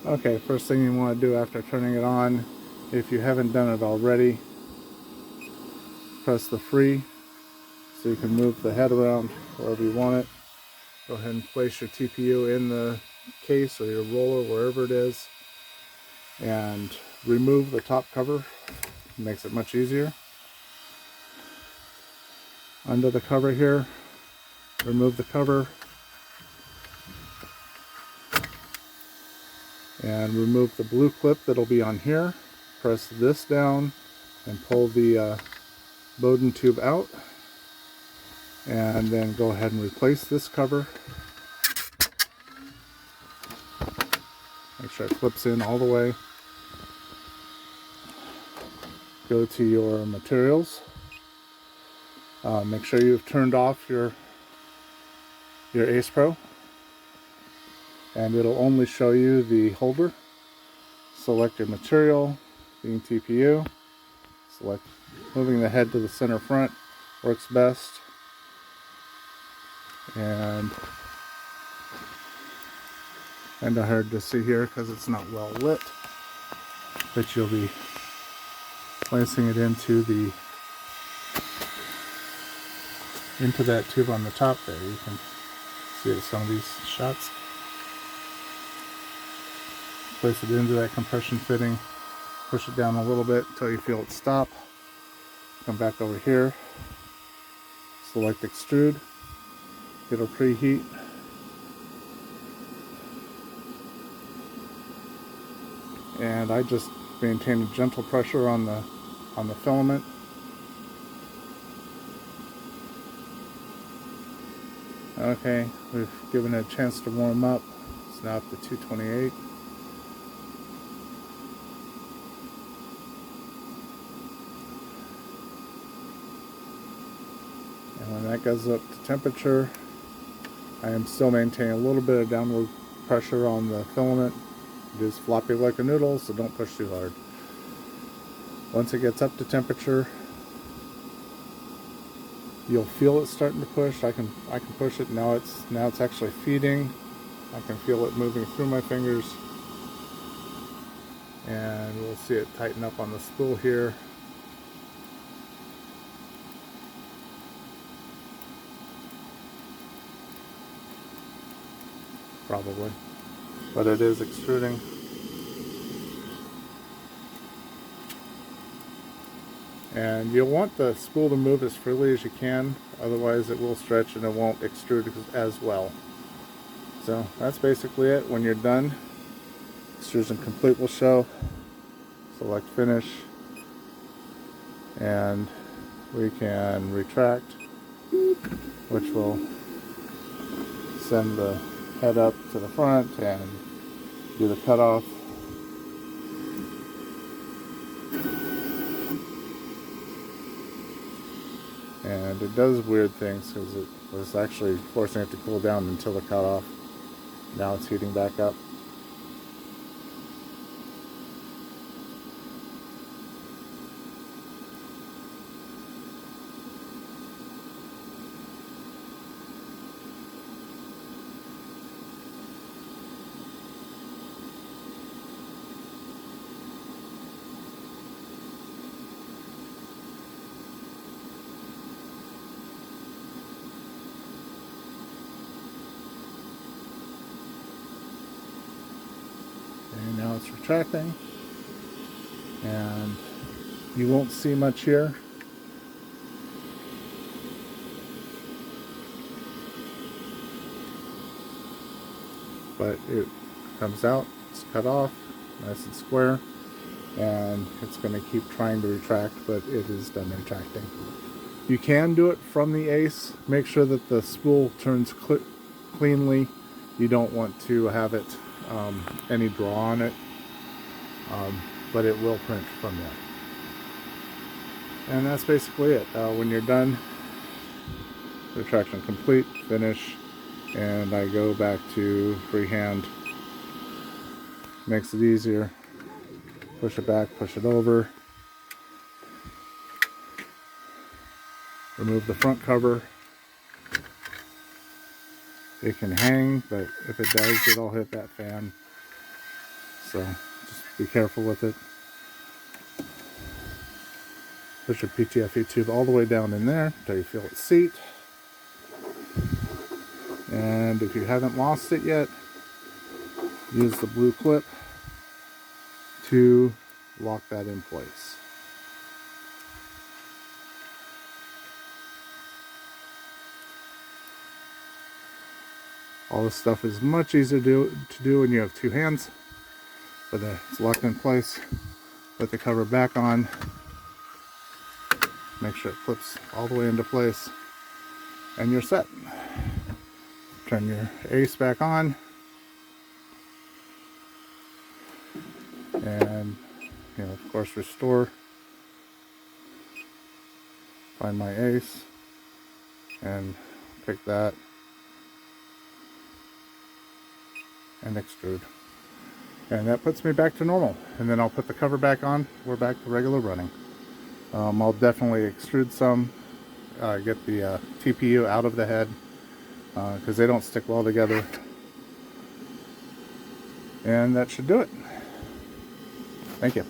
Okay, first thing you want to do after turning it on, if you haven't done it already, press the free so you can move the head around wherever you want it. Go ahead and place your TPU in the case or your roller, wherever it is, and remove the top cover. It makes it much easier. Under the cover here, remove the cover and remove the blue clip that'll be on here. Press this down and pull the Bowden tube out, and then go ahead and replace this cover. Make sure it clips in all the way. Go to your materials. Make sure you've turned off your Ace Pro, and it'll only show you the holder. Select your material, being TPU. Select moving the head to the center front works best, and kind of hard to see here because it's not well lit, but you'll be placing it into that tube on the top there. You can see it in some of these shots. Place it into that compression fitting, push it down a little bit until you feel it stop. Come back over here, select extrude, it'll preheat. And I just maintain a gentle pressure on the filament. Okay, we've given it a chance to warm up. It's now up to 228. And when that goes up to temperature, I am still maintaining a little bit of downward pressure on the filament. It is floppy like a noodle, so don't push too hard. Once it gets up to temperature, you'll feel it starting to push. I can push it now. It's actually feeding. I can feel it moving through my fingers, and we'll see it tighten up on the spool here. Probably, but it is extruding. And you'll want the spool to move as freely as you can, otherwise it will stretch and it won't extrude as well. So that's basically it. When you're done, extrusion complete will show. Select finish, and we can retract, which will send the head up to the front and do the cutoff. And it does weird things because it was actually forcing it to cool down until the cutoff. Now it's heating back up. And now it's retracting, and you won't see much here. But it comes out, it's cut off, nice and square, and it's going to keep trying to retract, but it is done retracting. You can do it from the Ace. Make sure that the spool turns cleanly. You don't want to have it any draw on it, but it will print from that. And that's basically it. When you're done, retraction complete, finish, and I go back to freehand. Makes it easier. Push it back, push it over. Remove the front cover. It can hang, but if it does, it'll hit that fan. So just be careful with it. Put your PTFE tube all the way down in there until you feel it seat. And if you haven't lost it yet, use the blue clip to lock that in place. All this stuff is much easier to do when you have two hands, but it's locked in place. Put the cover back on. Make sure it clips all the way into place, and you're set. Turn your ace back on, and of course restore. Find my ace and pick that and extrude, and that puts me back to normal. And then I'll put the cover back on. We're back to regular running. I'll definitely extrude some, get the TPU out of the head because they don't stick well together, and that should do it. Thank you.